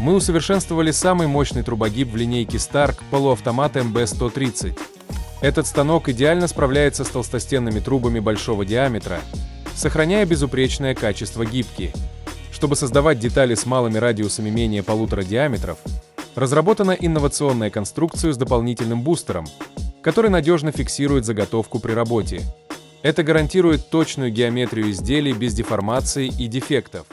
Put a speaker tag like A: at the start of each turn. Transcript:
A: Мы усовершенствовали самый мощный трубогиб в линейке Stark полуавтомат MB130. Этот станок идеально справляется с толстостенными трубами большого диаметра, сохраняя безупречное качество гибки. Чтобы создавать детали с малыми радиусами менее 1,5 диаметров, разработана инновационная конструкция с дополнительным бустером, который надежно фиксирует заготовку при работе. Это гарантирует точную геометрию изделий без деформаций и дефектов.